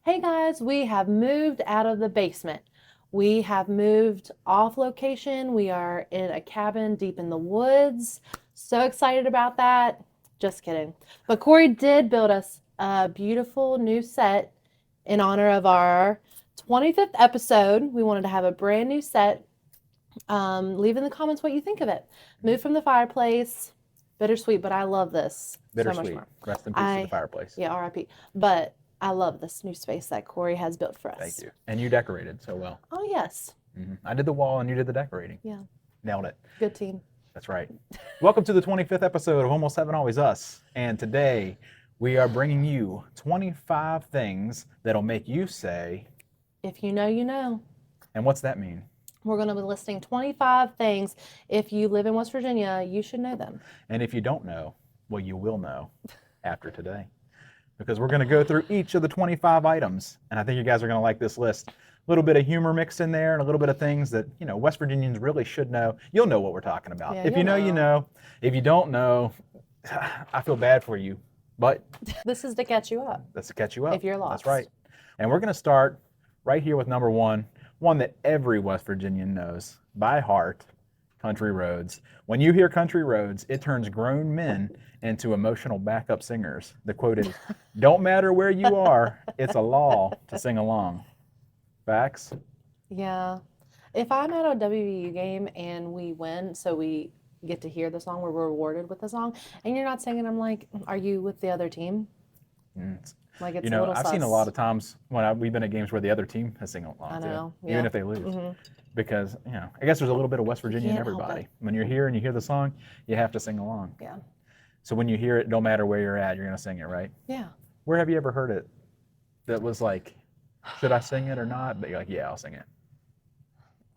Hey guys, we have moved out of the basement. We have moved off location. We are in a cabin deep in the woods. So excited about that. Just kidding. But Corey did build us a beautiful new set in honor of our 25th episode. We wanted to have a brand new set. Leave in the comments what you think of it. Move from the fireplace. Bittersweet, but I love this so much Bittersweet. more. Rest in peace to the fireplace. Yeah, RIP. But I love this new space that Corey has built for us. Thank you. And you decorated so well. Oh, yes. I did the wall and you did the decorating. Yeah. Nailed it. Good team. That's right. Welcome to the 25th episode of Almost Heaven, Always Us. And today we are bringing you 25 things that'll make you say, if you know, you know. And what's that mean? We're going to be listing 25 things. If you live in West Virginia, you should know them. And if you don't know, well, you will know after today. Because we're going to go through each of the 25 items. And I think you guys are going to like this list. A little bit of humor mixed in there and a little bit of things that, you know, West Virginians really should know. You'll know what we're talking about. Yeah, if you know, you know. If you don't know, I feel bad for you. But this is to catch you up. That's to catch you up. If you're lost. That's right. And we're going to start right here with number one that every West Virginian knows by heart, country roads. When you hear country roads, it turns grown men into emotional backup singers. The quote is, don't matter where you are, it's a law to sing along. Facts? Yeah. If I'm at a WVU game and we win, so we get to hear the song, we're rewarded with the song, and you're not singing, I'm like, are you with the other team? Like, it's you know, a little I've seen a lot of times when we've been at games where the other team has sing along I know, too, even if they lose. Because, you know, I guess there's a little bit of West Virginia in everybody. When you're here and you hear the song, you have to sing along. Yeah. So when you hear it, no matter where you're at, you're going to sing it, right? Yeah. Where have you ever heard it that was like, should I sing it or not? But you're like, yeah, I'll sing it.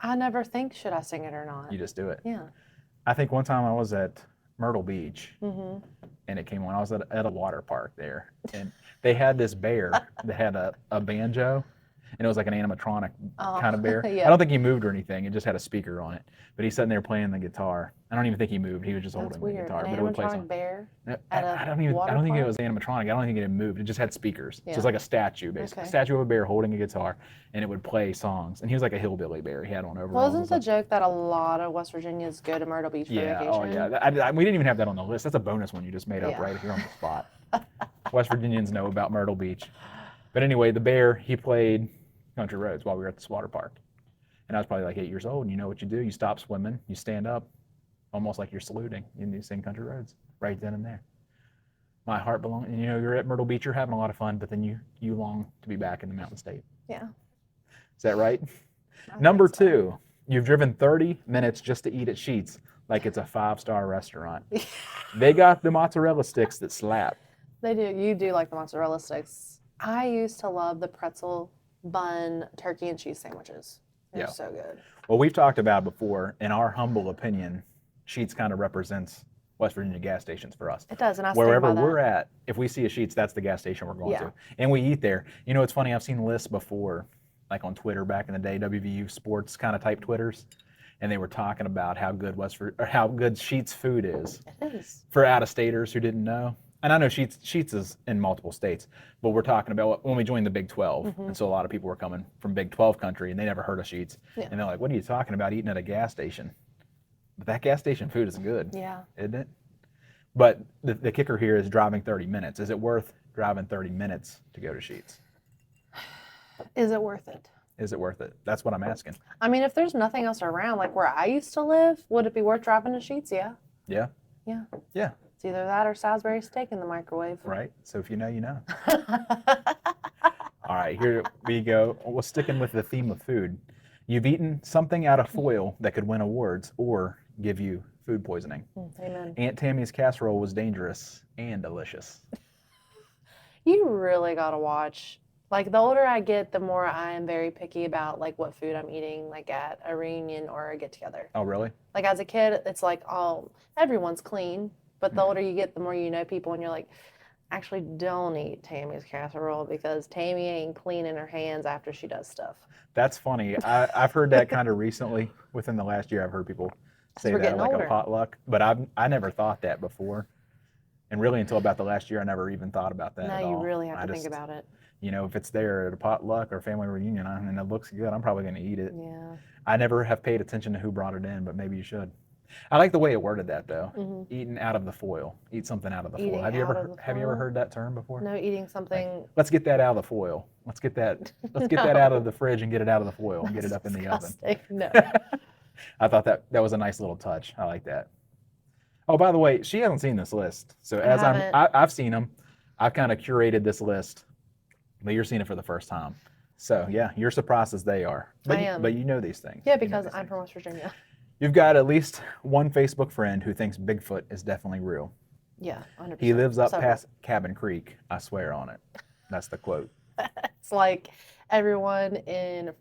I never think, should I sing it or not? You just do it. Yeah. I think one time I was at Myrtle Beach and it came on. I was at a water park there and they had this bear that had a banjo and it was like an animatronic kind of bear. Yeah. I don't think he moved or anything. It just had a speaker on it. But he's sitting there playing the guitar. I don't even think he moved. He was just holding the guitar. An but it would play animatronic bear I don't think it was animatronic. I don't think it moved. It just had speakers. Yeah. So it's like a statue, basically. Okay. A statue of a bear holding a guitar, and it would play songs. And he was like a hillbilly bear. He had on overalls. Wasn't the joke that a lot of West Virginians go to Myrtle Beach for vacation? Oh yeah. We didn't even have that on the list. That's a bonus one you just made up right here on the spot. West Virginians know about Myrtle Beach. But anyway, the bear, he played country roads while we were at this water park. And I was probably like 8 years old, and you know what you do? You stop swimming, you stand up, almost like you're saluting, and you sing country roads right then and there. My heart belongs, and you know, you're at Myrtle Beach, you're having a lot of fun, but then you long to be back in the Mountain State. Yeah. Is that right? Number two, you've driven 30 minutes just to eat at Sheetz like it's a 5-star restaurant. They got the mozzarella sticks that slap. They do. You do like the mozzarella sticks. I used to love the pretzel bun turkey and cheese sandwiches. They're so good. Well, we've talked about before, in our humble opinion, Sheetz kind of represents West Virginia gas stations for us. It does, and I wherever stand by that. we're at, if we see a Sheetz, that's the gas station we're going to. And we eat there. You know, it's funny, I've seen lists before, like on Twitter back in the day, WVU sports kind of type Twitters, and they were talking about how good Sheetz food is. It is. For out-of-staters who didn't know. And I know Sheetz is in multiple states, but we're talking about when we joined the Big 12. And so a lot of people were coming from Big 12 country and they never heard of Sheetz. Yeah. And they're like, what are you talking about eating at a gas station? But that gas station food is good. Yeah. Isn't it? But the kicker here is driving 30 minutes. Is it worth driving 30 minutes to go to Sheetz? Is it worth it? Is it worth it? That's what I'm asking. I mean, if there's nothing else around, like where I used to live, would it be worth driving to Sheetz? Yeah. Yeah? Yeah. Yeah. It's either that or Salisbury steak in the microwave. Right. So if you know, you know. All right, here we go. We're sticking with the theme of food. You've eaten something out of foil that could win awards or give you food poisoning. Amen. Aunt Tammy's casserole was dangerous and delicious. You really got to watch. Like, the older I get, the more I am very picky about, like, what food I'm eating, like, at a reunion or a get-together. Oh, really? Like, as a kid, it's like, oh, everyone's clean. But the older you get, the more you know people, and you're like, actually don't eat Tammy's casserole because Tammy ain't cleaning her hands after she does stuff. That's funny. I've heard that kind of recently. Within the last year, I've heard people say that like older. A potluck. But I never thought that before. And really until about the last year, I never even thought about that at all. No, you really have to think about it. You know, if it's there at a potluck or family reunion and it looks good, I'm probably going to eat it. Yeah. I never have paid attention to who brought it in, but maybe you should. I like the way it worded that though. Mm-hmm. Eating out of the foil. Eat something out of the foil. Eating Have you out ever of the have you ever foil? heard that term before? No, eating something. Like, let's get that out of the foil. Let's get that out of the fridge and get it out of the foil and get it up in the oven. No. I thought that was a nice little touch. I like that. Oh, by the way, she hasn't seen this list. So as I've seen them, I've kind of curated this list, but you're seeing it for the first time. So yeah, you're surprised as they are. But I am. But you know these things. Yeah, because I'm from West Virginia. You've got at least one Facebook friend who thinks Bigfoot is definitely real. Yeah, 100%. He lives up past Cabin Creek. I swear on it. That's the quote. It's like everyone in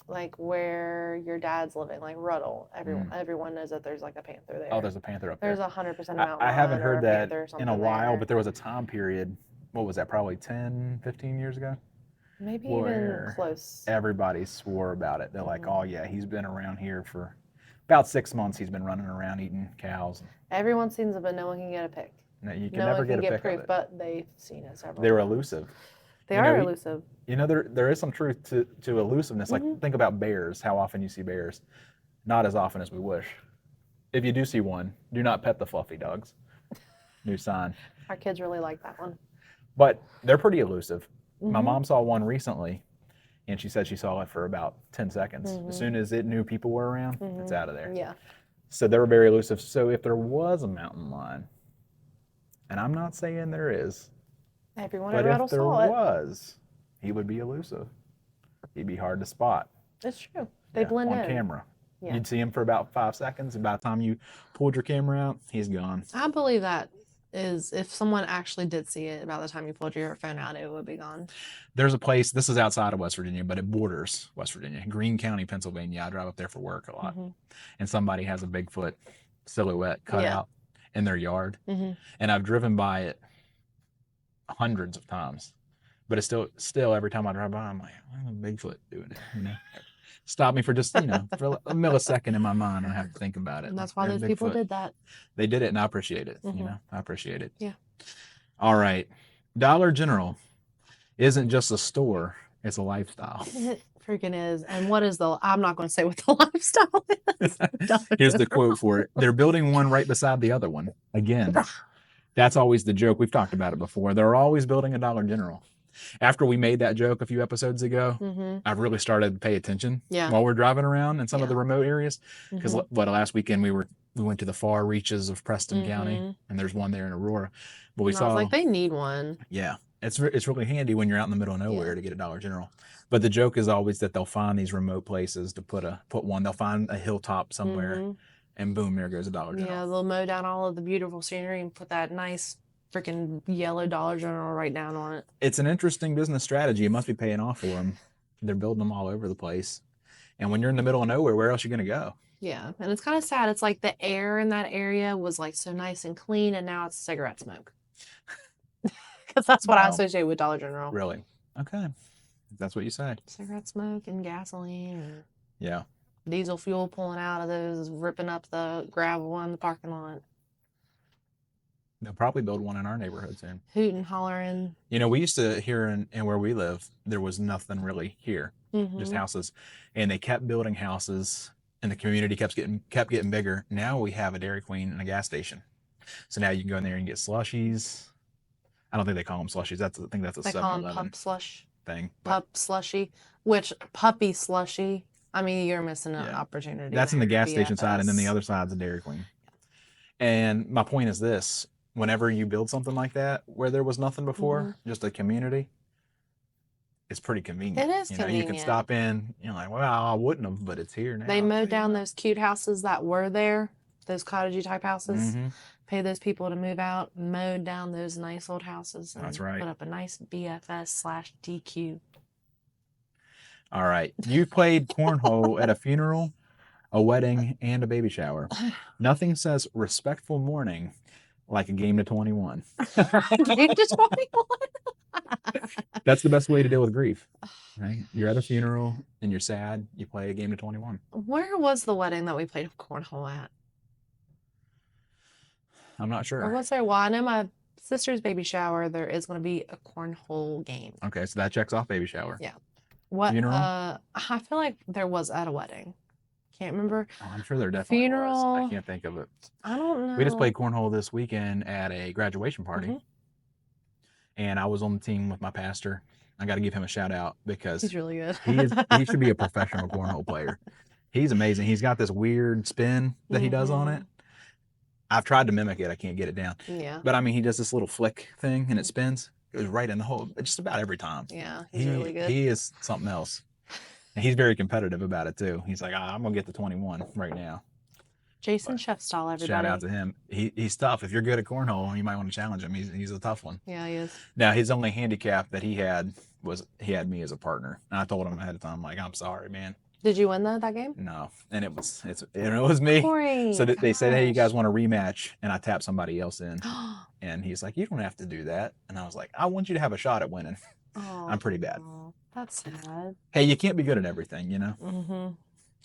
like where your dad's living, like Ruddle. Everyone knows that there's like a panther there. Oh, there's a panther up there. There's 100% a mountain I haven't heard that in a while, there. but there was a time period. What was that? Probably 10, 15 years ago. Maybe even close. Everybody swore about it. They're like, oh yeah, he's been around here for about 6 months. He's been running around eating cows. Everyone's seen it, but no one can get a pic. No, you can never get a pic proof, of it. But they've seen it several They're times. elusive. They are elusive. You know, there is some truth to elusiveness. Like, think about bears, how often you see bears. Not as often as we wish. If you do see one, do not pet the fluffy dogs. New sign. Our kids really like that one. But they're pretty elusive. My mom saw one recently, and she said she saw it for about 10 seconds. As soon as it knew people were around, it's out of there. Yeah. So they were very elusive. So if there was a mountain lion, and I'm not saying there is, everyone but at if there saw it. was, he would be elusive. He'd be hard to spot. It's true. They blend in. On camera. Yeah. You'd see him for about 5 seconds, and by the time you pulled your camera out, he's gone. I believe that is if someone actually did see it, about the time you pulled your phone out, it would be gone. There's a place, this is outside of West Virginia, but it borders West Virginia, Greene County, Pennsylvania. I drive up there for work a lot. And somebody has a Bigfoot silhouette cut out in their yard. And I've driven by it hundreds of times. But it's still every time I drive by, I'm like, what's a Bigfoot doing it? You know? Stop me for just, for a millisecond in my mind, I have to think about it. And that's why those people did that. They did it, and I appreciate it. I appreciate it. Yeah. All right. Dollar General isn't just a store, it's a lifestyle. It freaking is. And what is I'm not going to say what the lifestyle is. Here's the quote for it. They're building one right beside the other one. Again, that's always the joke. We've talked about it before. They're always building a Dollar General. After we made that joke a few episodes ago, I've really started to pay attention while we're driving around in some of the remote areas. Because last weekend we went to the far reaches of Preston County, and there's one there in Aurora. But I was like, they need one. Yeah, it's really handy when you're out in the middle of nowhere to get a Dollar General. But the joke is always that they'll find these remote places to put one. They'll find a hilltop somewhere, and boom, there goes a Dollar General. Yeah, they'll mow down all of the beautiful scenery and put that nice freaking yellow Dollar General right down on it. It's an interesting business strategy. It must be paying off for them. They're building them all over the place. And when you're in the middle of nowhere, where else are you going to go? Yeah, and it's kind of sad. It's like the air in that area was like so nice and clean, and now it's cigarette smoke. Because that's what I associate with Dollar General. Really? Okay. If that's what you say. Cigarette smoke and gasoline. And diesel fuel pulling out of those, ripping up the gravel in the parking lot. They'll probably build one in our neighborhood soon. Hooting, hollering. We used to here in where we live, there was nothing really here, just houses, and they kept building houses, and the community kept getting bigger. Now we have a Dairy Queen and a gas station, so now you can go in there and get slushies. I don't think they call them slushies. I think that's a 7-Eleven. They call them pup slush thing. Pup slushy, which puppy slushy. I mean, you're missing an opportunity. That's in the gas station side, and then the other side's a Dairy Queen. And my point is this. Whenever you build something like that, where there was nothing before, just a community, it's pretty convenient. It is convenient. You can stop in, like, well, I wouldn't have, but it's here now. They mowed down those cute houses that were there, those cottagey type houses, pay those people to move out, mowed down those nice old houses. And that's right. Put up a nice BFS/DQ. All right. You played cornhole at a funeral, a wedding, and a baby shower. Nothing says respectful mourning like a game to 21. Game to 21? That's the best way to deal with grief. Right? You're at a funeral and you're sad. You play a game to 21. Where was the wedding that we played cornhole at? I'm not sure. Or was there one? I know my sister's baby shower, there is going to be a cornhole game. Okay, so that checks off baby shower. Yeah. What? Funeral? I feel like there was at a wedding. Can't remember. Oh, I'm sure there definitely was. Funeral. I can't think of it. I don't know. We just played cornhole this weekend at a graduation party, and I was on the team with my pastor. I got to give him a shout out because he's really good. he should be a professional cornhole player. He's amazing. He's got this weird spin that he does on it. I've tried to mimic it. I can't get it down. Yeah. But I mean, he does this little flick thing and it spins. It goes right in the hole just about every time. Yeah, he's really good. He is something else. And he's very competitive about it too. He's like, I'm going to get the 21 right now. Jason Chefstall, everybody. Shout out to him. He's tough. If you're good at cornhole, you might want to challenge him. He's a tough one. Yeah, he is. Now, his only handicap that he had was he had me as a partner. And I told him ahead of time, I'm like, I'm sorry, man. Did you win that game? No. And it was me. Corey, so they said, hey, you guys want a rematch? And I tapped somebody else in. And he's like, you don't have to do that. And I was like, I want you to have a shot at winning. Oh, I'm pretty bad. That's sad. Hey, you can't be good at everything, you know? Mm-hmm.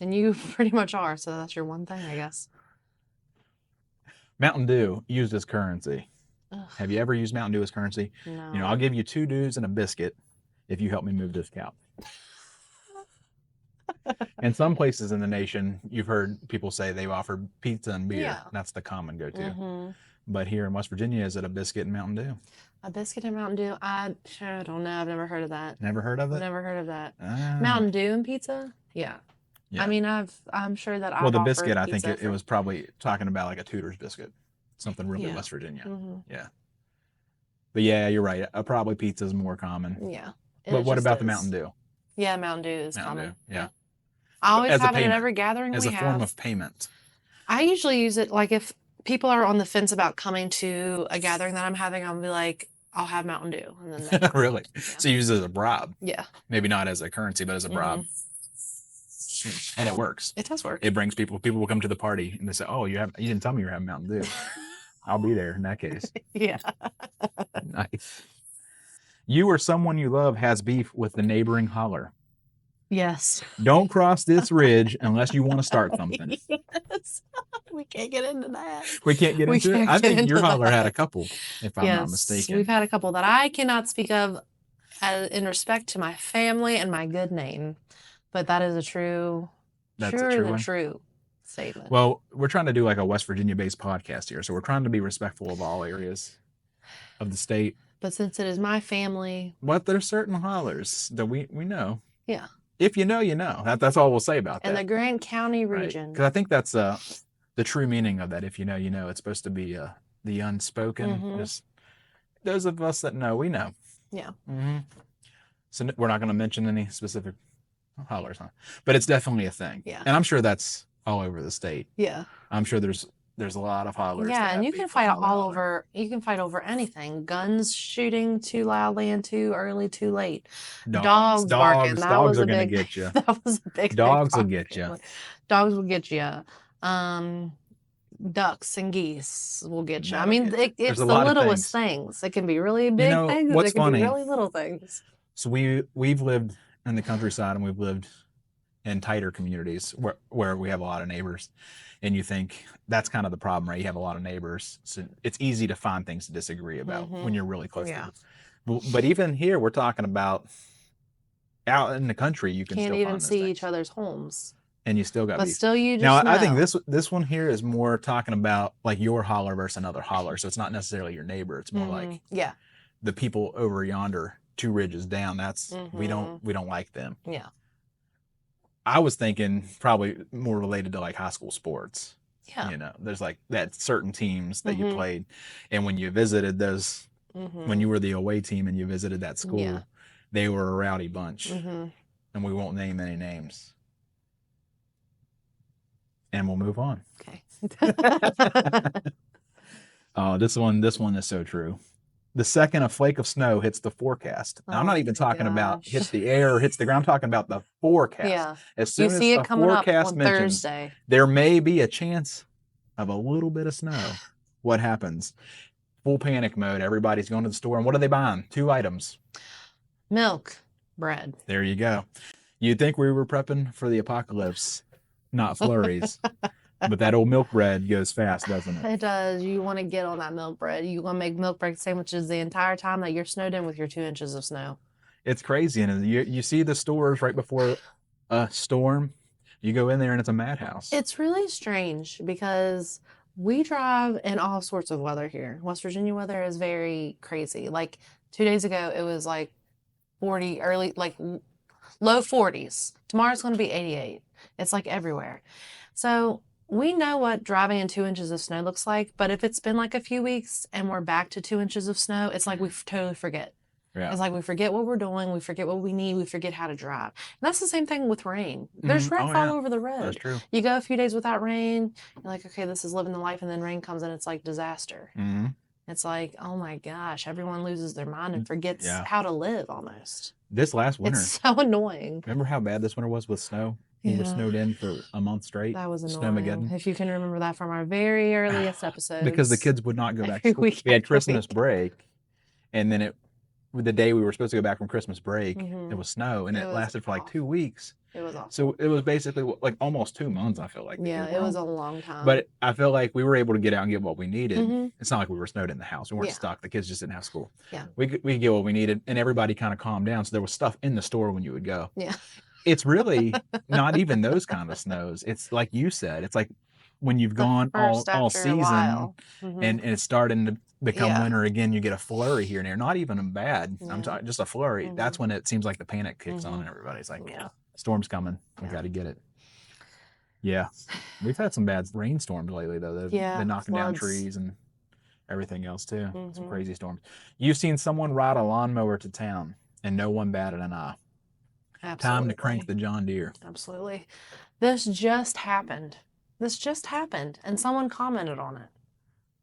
And you pretty much are, so that's your one thing, I guess. Mountain Dew used as currency. Ugh. Have you ever used Mountain Dew as currency? No. You know, I'll give you 2 dews and a biscuit if you help me move this cow. In some places in the nation, you've heard people say they've offered pizza and beer. Yeah. That's the common go-to. Mm-hmm. But here in West Virginia, is it a biscuit and Mountain Dew? A biscuit and Mountain Dew? I don't know. I've never heard of that. Never heard of it? Never heard of that. Ah. Mountain Dew and pizza? Yeah. I mean, I'm sure that Well, the biscuit, I think it was probably talking about like a Tudor's biscuit. Something really West Virginia. Mm-hmm. Yeah. But yeah, you're right. Probably pizza is more common. Yeah. But what about the Mountain Dew? Yeah, Mountain Dew is common. Dew, yeah. I always have it at every gathering we have. As a form of payment. I usually use it like if people are on the fence about coming to a gathering that I'm having, I'll be like, I'll have Mountain Dew. And then really? Yeah. So you use it as a bribe? Yeah. Maybe not as a currency, but as a bribe. And it works. It does work. It brings people will come to the party and they say, oh, you didn't tell me you were having Mountain Dew. I'll be there in that case. Yeah. Nice. You or someone you love has beef with the neighboring holler. Yes. Don't cross this ridge unless you want to start something. Yes. We can't get into that. We can't get into it? I think your holler had a couple, if I'm not mistaken. We've had a couple that I cannot speak of in respect to my family and my good name. But that is a true statement. Well, we're trying to do like a West Virginia-based podcast here, so we're trying to be respectful of all areas of the state. But since it is my family... But there's certain hollers that we know. Yeah. If you know, you know. That's all we'll say about that. In the Grant County region. Because I think that's the true meaning of that. If you know, you know. It's supposed to be the unspoken. Just those of us that know, we know. Yeah. Mm-hmm. So we're not going to mention any specific hollers, huh? But it's definitely a thing. Yeah. And I'm sure that's all over the state. Yeah. I'm sure there's a lot of hollers. Yeah, and you can fight all over. You can fight over anything. Guns shooting too loudly and too early, too late. Dogs barking. Dogs are gonna get you. That was a big. Dogs will get you. Dogs will get you. Ducks and geese will get you. I mean, it's the littlest things. It can be really big things. What's it can funny? Be really little things. So we've lived in the countryside and we've lived in tighter communities where we have a lot of neighbors, and you think that's kind of the problem, right? You have a lot of neighbors, so it's easy to find things to disagree about when you're really close to them. But even here, we're talking about out in the country, you can can't still even find see things. each other's homes, and you still got. But beef. still, you just now. know. I think this one here is more talking about like your holler versus another holler, so it's not necessarily your neighbor. It's more like the people over yonder, 2 ridges down. That's we don't like them. Yeah. I was thinking probably more related to like high school sports. Yeah. You know, there's like that certain teams that you played. And when you visited those, when you were the away team and you visited that school, they were a rowdy bunch. And we won't name any names. And we'll move on. Okay. Oh, this one is so true. The second a flake of snow hits the forecast. Now, I'm not even talking about hits the air or hits the ground. I'm talking about the forecast. Yeah. As soon you see as it the coming up forecast on mentions Thursday. there may be a chance of a little bit of snow. What happens? Full panic mode. Everybody's going to the store. And what are they buying? 2 items. Milk, bread. There you go. You'd think we were prepping for the apocalypse, not flurries. But that old milk bread goes fast, doesn't it? It does. You want to get on that milk bread. You want to make milk bread sandwiches the entire time that you're snowed in with your 2 inches of snow. It's crazy. And you see the stores right before a storm. You go in there and it's a madhouse. It's really strange because we drive in all sorts of weather here. West Virginia weather is very crazy. Like 2 days ago, it was like 40, low 40s. Tomorrow's going to be 88. It's like everywhere. So we know what driving in 2 inches of snow looks like, but if it's been like a few weeks and we're back to 2 inches of snow, it's like we totally forget. Yeah. It's like we forget what we're doing, we forget what we need, we forget how to drive. And that's the same thing with rain. There's wrecks all over the road. That's true. You go a few days without rain, you're like, okay, this is living the life, and then rain comes and it's like disaster. Mm-hmm. It's like, oh my gosh, everyone loses their mind and forgets how to live almost. This last winter. It's so annoying. Remember how bad this winter was with snow? We were snowed in for a month straight. That was annoying. Snowmageddon. If you can remember that from our very earliest episodes. Because the kids would not go back to school. We had Christmas break, and then the day we were supposed to go back from Christmas break, it was snow, and it lasted for like 2 weeks. It was awesome. So it was basically like almost 2 months, I feel like. Yeah, it was a long time. But I feel like we were able to get out and get what we needed. It's not like we were snowed in the house. We weren't stuck. The kids just didn't have school. Yeah. We could get what we needed, and everybody kind of calmed down. So there was stuff in the store when you would go. Yeah. It's really not even those kind of snows. It's like you said. It's like when you've gone all season and it's starting to become winter again, you get a flurry here and there. Not even bad. I'm talking just a flurry. That's when it seems like the panic kicks on and everybody's like, storm's coming. We got to get it. Yeah. We've had some bad rainstorms lately, though. They've been knocking down trees and everything else, too. Some crazy storms. You've seen someone ride a lawnmower to town and no one batted an eye. Absolutely. Time to crank the John Deere. Absolutely. This just happened. And someone commented on it.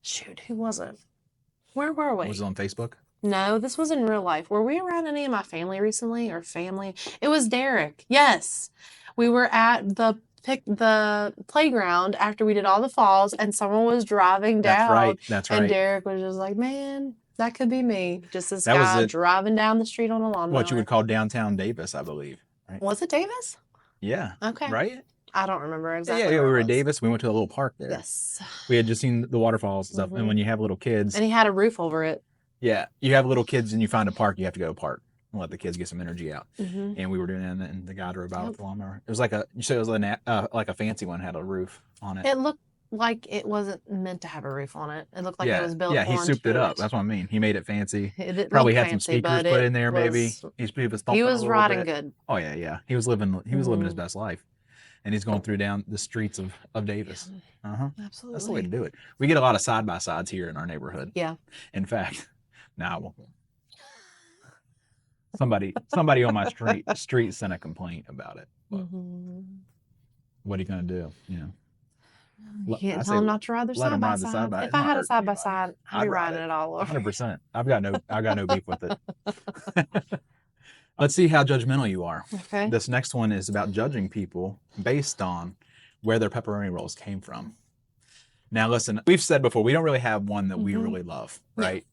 Shoot, who was it? Where were we? Was it on Facebook? No, this was in real life. Were we around any of my family recently or family? It was Derek. Yes. We were at the playground after we did all the falls, and someone was driving down. That's right. And Derek was just like, man, that could be me. Just this guy driving down the street on a lawnmower. What you would call downtown Davis, I believe. Right? Was it Davis? Yeah. Okay. Right? I don't remember exactly. Yeah, we were at Davis. We went to a little park there. Yes. We had just seen the waterfalls and stuff. And when you have little kids. And he had a roof over it. Yeah. You have little kids and you find a park, you have to go to a park and let the kids get some energy out. And we were doing that, and the guy drove by with the lawnmower. It was like you said it was like a fancy one, had a roof on it. It looked like it wasn't meant to have a roof on it. It looked like it was built. Yeah, he souped it up. That's what I mean. He made it fancy. Probably had some speakers put in there. Maybe he was riding good. Oh yeah. He was living his best life, and he's going through down the streets of Davis. Absolutely. That's the way to do it. We get a lot of side by sides here in our neighborhood. Yeah. In fact, now I won't. Somebody on my street sent a complaint about it. What are you gonna do? You know. You can't tell them not to ride their side by side. If I had a side by side, I'd be riding it all over. 100%. I've got no beef with it. Let's see how judgmental you are. Okay. This next one is about judging people based on where their pepperoni rolls came from. Now, listen, we've said before, we don't really have one that we really love, right?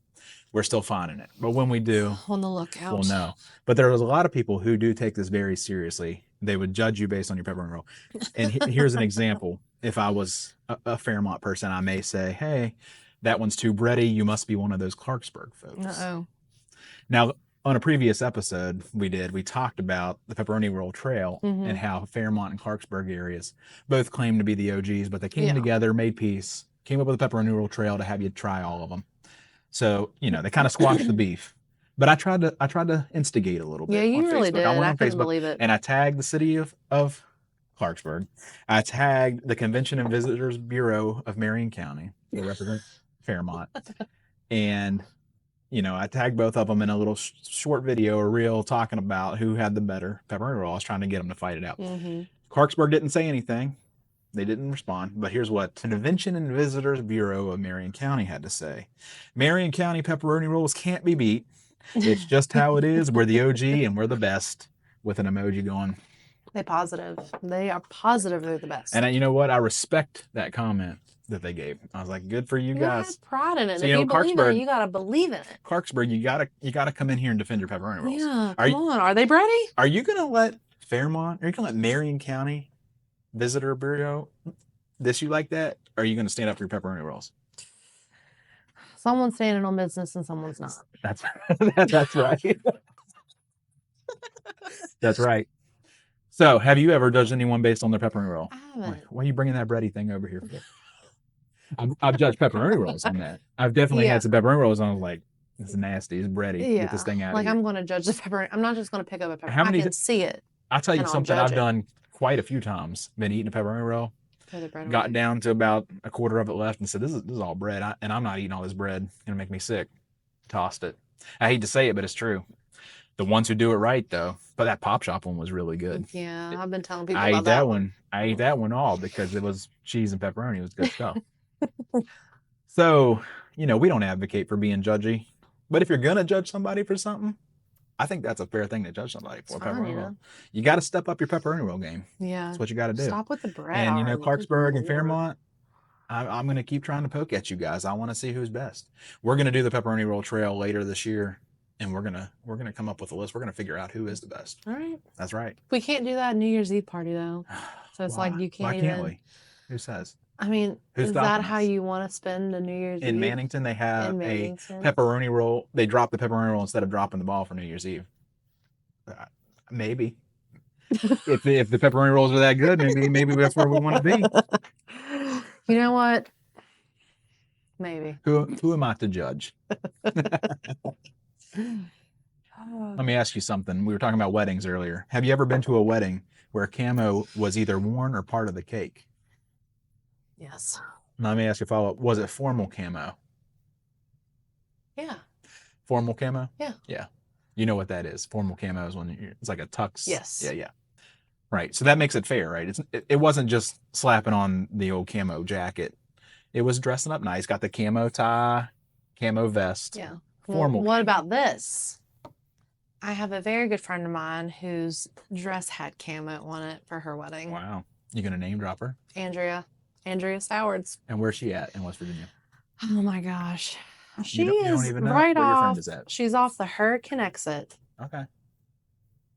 We're still finding it. But when we do, on the lookout. We'll know. But there's a lot of people who do take this very seriously. They would judge you based on your pepperoni roll. And here's an example. If I was a Fairmont person, I may say, hey, that one's too bready. You must be one of those Clarksburg folks. Uh-oh. Now, on a previous episode we talked about the Pepperoni Roll Trail and how Fairmont and Clarksburg areas both claim to be the OGs, but they came together, made peace, came up with a Pepperoni Roll Trail to have you try all of them. So, they kind of squashed the beef. But I tried to instigate a little bit. Yeah, you really did. I went on couldn't Facebook believe it. and I tagged the city of Clarksburg. I tagged the Convention and Visitors Bureau of Marion County. They represent Fairmont. And, I tagged both of them in a little short video or reel talking about who had the better pepperoni roll. I was trying to get them to fight it out. Clarksburg didn't say anything. They didn't respond. But here's what the Convention and Visitors Bureau of Marion County had to say. Marion County pepperoni rolls can't be beat. It's just how it is. We're the OG and we're the best, with an emoji going. They are positive they're the best. And you know what? I respect that comment that they gave. I was like, good for you guys. Have pride in it. So, if you believe in it, you gotta believe in it. Clarksburg, you gotta come in here and defend your pepperoni rolls. Yeah, come on. Are they ready? Are you gonna let Fairmont? Are you gonna let Marion County Visitor Bureau this you like that? Or are you going to stand up for your pepperoni rolls? Someone's standing on business and someone's not. That's that's right. That's right. So, have you ever judged anyone based on their pepperoni roll? I haven't. Like, why are you bringing that bready thing over here for? I've judged pepperoni rolls on that. I've definitely had some pepperoni rolls, and I was like, "This is nasty. It's bready. Get this thing out of here." I'm going to judge the pepperoni. I'm not just going to pick up a pepperoni. How many I can see it. I'll tell you and I'll something judge I've it. done quite a few times. Been eating a pepperoni roll, Throw the bread got away. down to about a quarter of it left, and said, "This is all bread, and I'm not eating all this bread. It's gonna make me sick." Tossed it. I hate to say it, but it's true. The ones who do it right, though. But that Pop Shop one was really good. Yeah, I've been telling people I about ate that one. I ate that one all because it was cheese and pepperoni. It was good stuff. So, we don't advocate for being judgy. But if you're going to judge somebody for something, I think that's a fair thing to judge somebody for. Pepperoni roll. You got to step up your pepperoni roll game. Yeah. That's what you got to do. Stop with the bread. And, Clarksburg and Fairmont, I'm going to keep trying to poke at you guys. I want to see who's best. We're going to do the pepperoni roll trail later this year. And we're gonna come up with a list. We're gonna figure out who is the best. All right. That's right. We can't do that New Year's Eve party though. So it's like you can't. Why can't we? Who says? I mean, is that how you want to spend a New Year's Eve? In Mannington, they have a pepperoni roll. They drop the pepperoni roll instead of dropping the ball for New Year's Eve. Maybe. if the pepperoni rolls are that good, maybe that's where we want to be. You know what? Maybe. Who am I to judge? Let me ask you something. We were talking about weddings earlier. Have you ever been to a wedding where camo was either worn or part of the cake? Yes. Let me ask you a follow-up. Was it formal camo? Yeah. Formal camo? Yeah. Yeah. You know what that is. Formal camo is when it's like a tux. Yes. Yeah. Right. So that makes it fair, right? It wasn't just slapping on the old camo jacket. It was dressing up nice. Got the camo tie, camo vest. Yeah. Formal. What about this? I have a very good friend of mine whose dress had camo on it for her wedding. Wow. You gonna name drop her? Andrea Sowards. And where's she at in West Virginia? Oh my gosh. She you don't is even know right where your off. friend is at. She's off the Hurricane exit. Okay.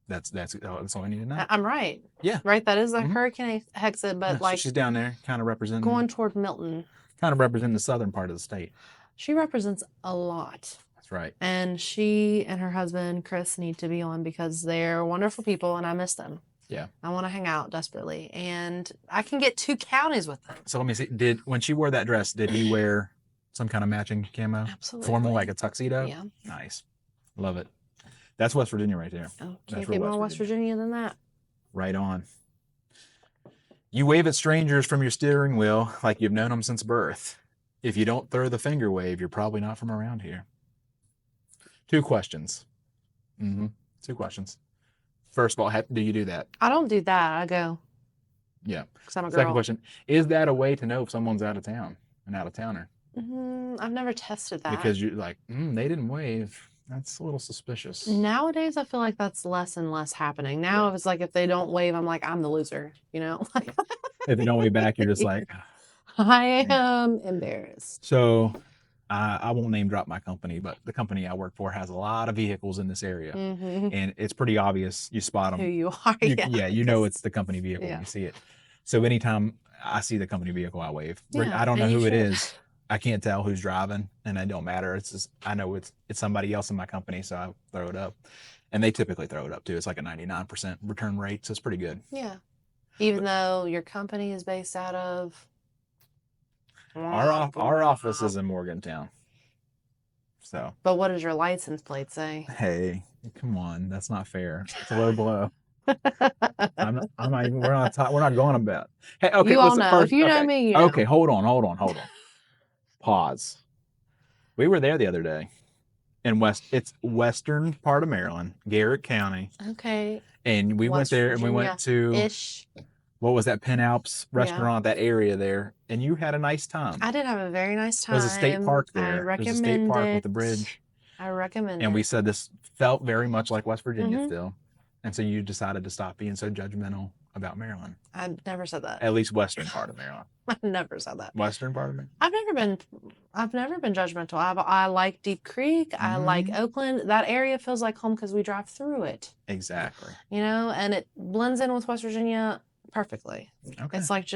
That's all I need to know. I'm right. Yeah. Right. That is the Hurricane exit, but so she's down there, kind of representing. Going toward Milton. Kind of representing the southern part of the state. She represents a lot. That's right. And she and her husband Chris need to be on because they're wonderful people, and I miss them. Yeah. I want to hang out desperately, and I can get 2 counties with them. So let me see. When she wore that dress, did he wear some kind of matching camo? Absolutely. Formal, like a tuxedo? Yeah. Nice. Love it. That's West Virginia right there. Oh, can't get more West Virginia than that. Right on. You wave at strangers from your steering wheel like you've known them since birth. If you don't throw the finger wave, you're probably not from around here. 2 questions. 2 questions. First of all, do you do that? I don't do that. I go. Yeah. Because I'm a girl. Second question. Is that a way to know if someone's out of town, an out-of-towner? I've never tested that. Because you're like, they didn't wave. That's a little suspicious. Nowadays, I feel like that's less and less happening. Now, it's like if they don't wave, I'm like, I'm the loser, you know? If they don't wave back, you're just like... I am embarrassed. So, I won't name drop my company, but the company I work for has a lot of vehicles in this area. And it's pretty obvious. You spot them. Who you are. You know it's the company vehicle when you see it. So anytime I see the company vehicle, I wave. I don't know who it is. I can't tell who's driving, and it don't matter. It's just I know it's somebody else in my company, so I throw it up. And they typically throw it up too. It's like a 99% return rate, so it's pretty good. Yeah. Even though your company is based out of... Our office is in Morgantown. So. But what does your license plate say? Hey, come on, that's not fair. It's a low blow. I'm not even. We're not going about. Hey, okay. You all know. First, if you know me, you know. Okay, hold on. Pause. We were there the other day, in it's western part of Maryland, Garrett County. Okay. And we went there, and we went to what was that Penn Alps restaurant, that area there, and you had a nice time. I did have a very nice time. There's a state park there. There's a state park with a bridge. I recommend it. And we said this felt very much like West Virginia still. And so you decided to stop being so judgmental about Maryland. I never said that. At least western part of Maryland. I never said that. Western part of Maryland? I've never been judgmental. I like Deep Creek. I like Oakland. That area feels like home because we drive through it. Exactly. You know, and it blends in with West Virginia perfectly. Okay. It's like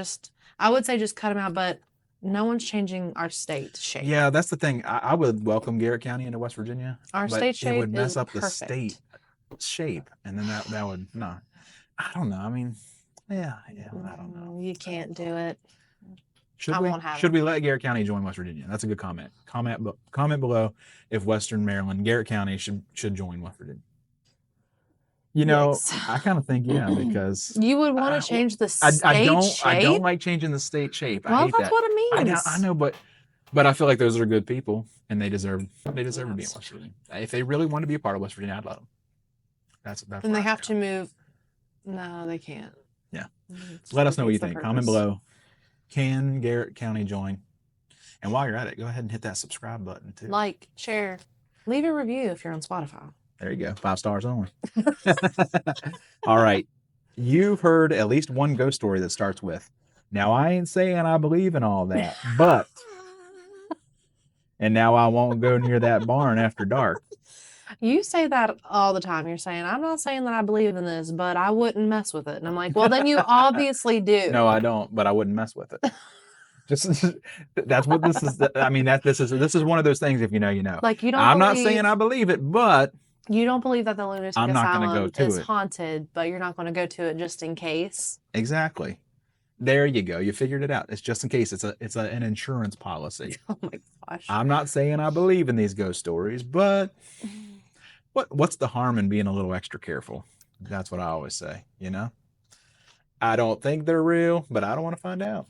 I would say just cut them out, but no one's changing our state shape. Yeah, that's the thing. I would welcome Garrett County into West Virginia. Our but state shape it would mess is up the perfect. state shape, and then that would no. I don't know. I mean, yeah, I don't know. You can't do it. Should we let Garrett County join West Virginia? That's a good comment. Comment below if Western Maryland, Garrett County should join West Virginia. You know, Yes. I kind of think because you would want to change the state shape. I don't like changing the state shape. Well, I hate that's that. what it means. I know, but I feel like those are good people, and they deserve to be in West Virginia. If they really want to be a part of West Virginia, I'd let them. That's. And they have to move. No, they can't. Yeah. Let us know what you think. Comment below. Can Garrett County join? And while you're at it, go ahead and hit that subscribe button too. Like, share, leave a review if you're on Spotify. There you go. 5 stars only. All right. You've heard at least one ghost story that starts with, "Now I ain't saying I believe in all that, but," and now I won't go near that barn after dark. You say that all the time. You're saying, "I'm not saying that I believe in this, but I wouldn't mess with it." And I'm like, well, then you obviously do. No, I don't, but I wouldn't mess with it. That's what this is. I mean, this is one of those things. If you know, you know. Like, you don't. I'm not saying I believe it, but you don't believe that the lunatic asylum is it. haunted, but you're not going to go to it just in case. Exactly. There you go. You figured it out. It's just in case. It's an insurance policy. Oh my gosh. I'm not saying I believe in these ghost stories, but what's the harm in being a little extra careful? That's what I always say, you know? I don't think they're real, but I don't want to find out.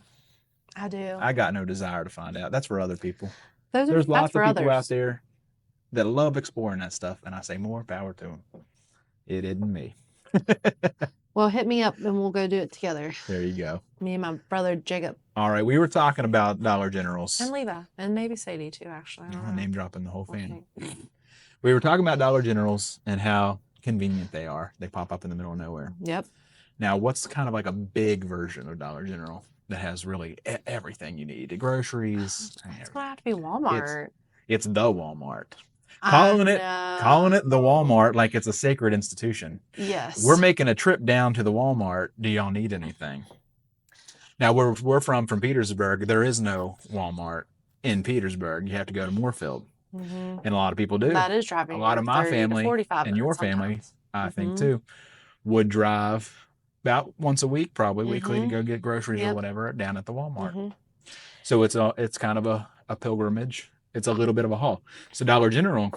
I do. I got no desire to find out. That's for other people. There's lots of people out there that love exploring that stuff, and I say more power to them. It isn't me. Well, hit me up and we'll go do it together. There you go. Me and my brother Jacob. All right, we were talking about Dollar Generals. And Leva. And maybe Sadie too, actually. Name dropping the whole family. We were talking about Dollar Generals and how convenient they are. They pop up in the middle of nowhere. Yep. Now, what's kind of like a big version of Dollar General that has really everything you need? The groceries. It's going to have to be Walmart. It's the Walmart. Calling it the Walmart like it's a sacred institution. Yes. We're making a trip down to the Walmart. Do y'all need anything? Now, we're from Petersburg. There is no Walmart in Petersburg. You have to go to Moorfield. Mm-hmm. And a lot of people do. That is driving. A lot of my family and your family, I think too, would drive about once a week, probably weekly, to go get groceries or whatever down at the Walmart. Mm-hmm. So it's kind of a pilgrimage. It's a little bit of a haul. So Dollar General,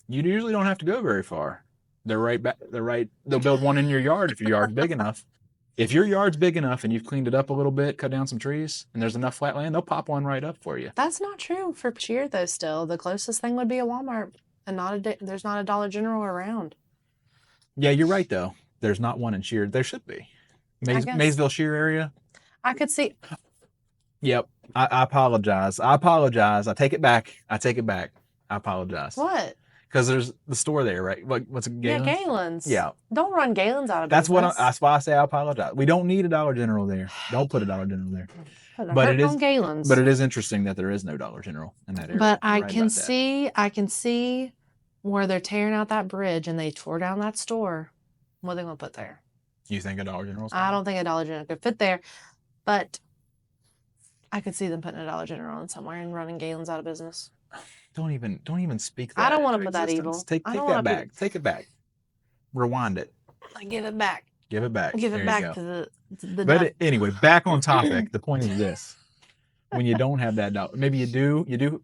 you usually don't have to go very far. They're right back. They'll build one in your yard if your yard's big enough. If your yard's big enough and you've cleaned it up a little bit, cut down some trees, and there's enough flat land, they'll pop one right up for you. That's not true for Cheer, though, still. The closest thing would be a Walmart, and there's not a Dollar General around. Yeah, you're right, though. There's not one in Sheer. There should be. Maysville, Sheer area? I could see. Yep. I apologize. I take it back. I apologize. What? Because there's the store there, right? What's it, Galen's? Yeah, Galen's. Yeah. Don't run Galen's out of business. That's why I say I apologize. We don't need a Dollar General there. Don't put a Dollar General there. But it is interesting that there is no Dollar General in that area. But I can see where they're tearing out that bridge and they tore down that store. What are they going to put there? You think a Dollar General? I don't think a Dollar General could fit there, but I could see them putting a Dollar General in somewhere and running Galen's out of business. Don't even speak that. I don't want to put that evil. Take that back. Take it back. Rewind it. Give it back. Give it back. Give it back to the But anyway, back on topic. The point is this. When you don't have that dollar, maybe you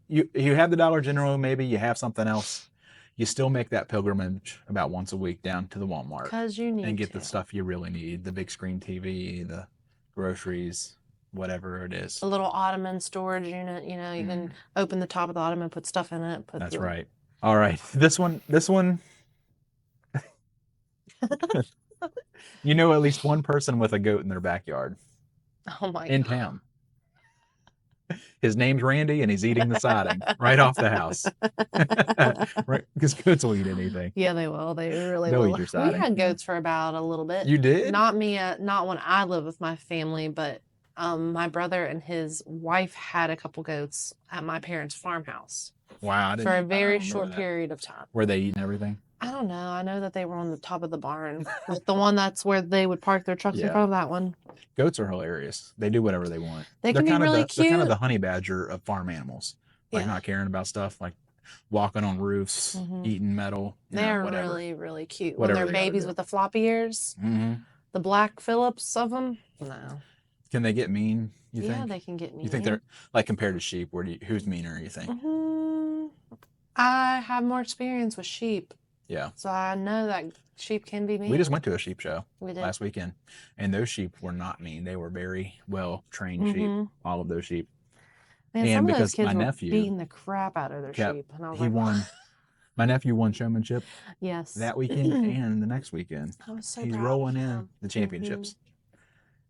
have the Dollar General, maybe you have something else. You still make that pilgrimage about once a week down to the Walmart. Because you need and get the stuff you really need. The big screen TV, the groceries, whatever it is. A little ottoman storage unit, you can open the top of the ottoman, put stuff in it. That's right. All right. This one. You know at least one person with a goat in their backyard. Oh my in God. Town. His name's Randy, and he's eating the siding right off the house. Right, because goats will eat anything. Yeah, they will. They really will. Eat your siding. We had goats for about a little bit. You did? Not me. Not when I lived with my family, but my brother and his wife had a couple goats at my parents' farmhouse. Wow! For a very short period of time. Were they eating everything? I don't know. I know that they were on the top of the barn. Like the one that's where they would park their trucks in Yeah. front of that one. Goats are hilarious. They do whatever they want. They They're can be kind of really They're kind of cute. the honey badger of farm animals. Like Yeah. not caring about stuff, like walking on roofs, eating metal. They're whatever. really, really cute. Whatever when they they're gotta babies do. with the floppy ears, the black Phillips of them. No. Can they get mean? You Yeah, think? they can get mean. You think they're like compared to sheep? Who's meaner? You think? I have more experience with sheep, Yeah. so I know that sheep can be mean. We just went to a sheep show We did. last weekend, and those sheep were not mean. They were very well trained sheep. All of those sheep. Man, And some of because those kids my were nephew beating the crap out of their kept- sheep, and I was he like, won. My nephew won showmanship yes, that weekend and the next weekend. I was so He's proud of rolling in him. the championships.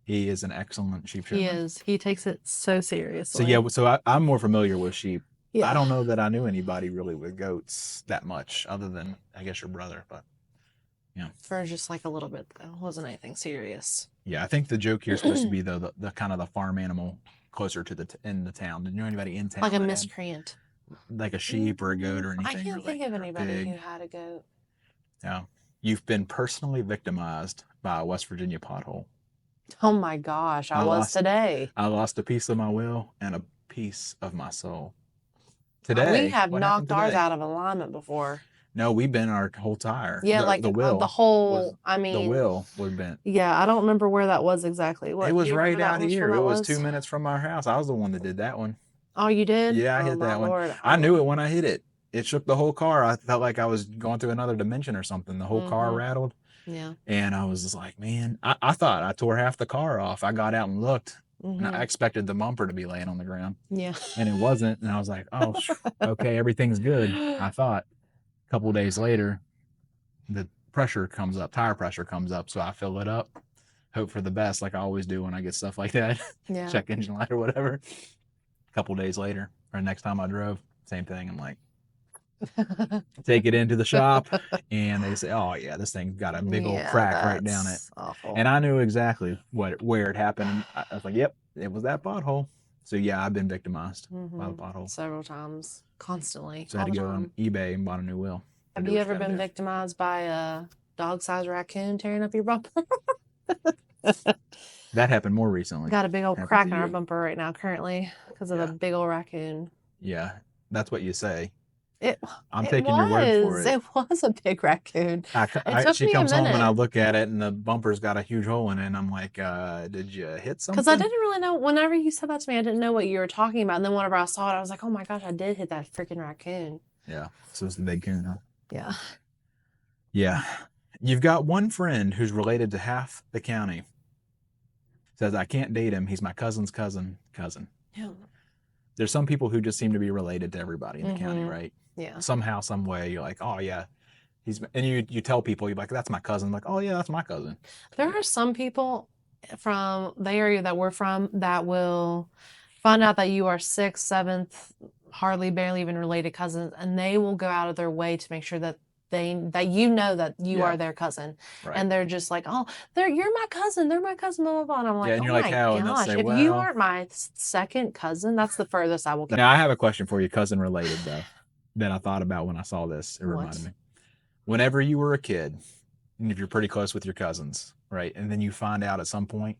He is an excellent sheep showman. He is. He takes it so seriously. So yeah, so I'm more familiar with sheep. Yeah. I don't know that I knew anybody really with goats that much, other than I guess your brother. But yeah, for just like a little bit though, it wasn't anything serious. yeah, I think the joke here is supposed to be though the kind of the farm animal closer to in the town. Did you know anybody in town? Like a that had, miscreant. like a sheep or a goat or anything? I can't or think like of anybody big? who had a goat. Yeah, you've been personally victimized by a West Virginia pothole. Oh my gosh, I was today. I lost a piece of my will and a piece of my soul. Today, we have what knocked happened ours today? out of alignment before. No, we bent our whole tire. Yeah, like the wheel. the whole. was- I mean, the wheel was bent. Yeah, I don't remember where that was exactly. What, It was do you right remember out that here. that It was 2 minutes from our house. I was the one that did that one. Oh, you did? Yeah, I Oh, hit my that one. Lord. I knew it when I hit it. It shook the whole car. I felt like I was going through another dimension or something. The whole car rattled. Yeah. And I was just like, man, I thought I tore half the car off. I got out and looked. And I expected the bumper to be laying on the ground. Yeah. And it wasn't. And I was like, oh, okay, everything's good. I thought. A couple of days later, the pressure comes up, tire pressure comes up. So I fill it up, hope for the best, like I always do when I get stuff like that. Yeah. Check engine light or whatever. A couple of days later, or next time I drove, same thing. I'm like, take it into the shop, and they say, oh yeah, this thing's got a big old crack right down it. Awful. And I knew exactly where it happened. I was like, yep, it was that pothole. So yeah, I've been victimized by the pothole. Several times, constantly. So I had to go on eBay and bought a new wheel. Have you ever been victimized by a dog-sized raccoon tearing up your bumper? That happened more recently. Got a big old crack in our bumper right now currently because of a big old raccoon. Yeah, that's what you say. I'm It taking your word for it. It was a big raccoon. She comes home and I look at it and the bumper's got a huge hole in it. And I'm like, did you hit something? Because I didn't really know. Whenever you said that to me, I didn't know what you were talking about. And then whenever I saw it, I was like, oh my gosh, I did hit that freaking raccoon. Yeah. So it's the big coon, huh? Yeah. Yeah. You've got one friend who's related to half the county. Says, I can't date him. He's my cousin's cousin. Yeah. There's some people who just seem to be related to everybody in the county, right? Yeah. Somehow, some way, you're like, oh yeah, and you tell people, you're like, that's my cousin. Like, oh yeah, that's my cousin. There are some people from the area that we're from that will find out that you are sixth, seventh, hardly, barely even related cousins, and they will go out of their way to make sure that you know that you are their cousin, right. And they're just like, oh, you're my cousin, they're my cousin, blah blah blah. And I'm like, and you're oh like, my how? gosh, Say, if you aren't my second cousin, that's the furthest I will go. Now I have a question for you, cousin related though, that I thought about when I saw this. It reminded me. Whenever you were a kid, and if you're pretty close with your cousins, right, and then you find out at some point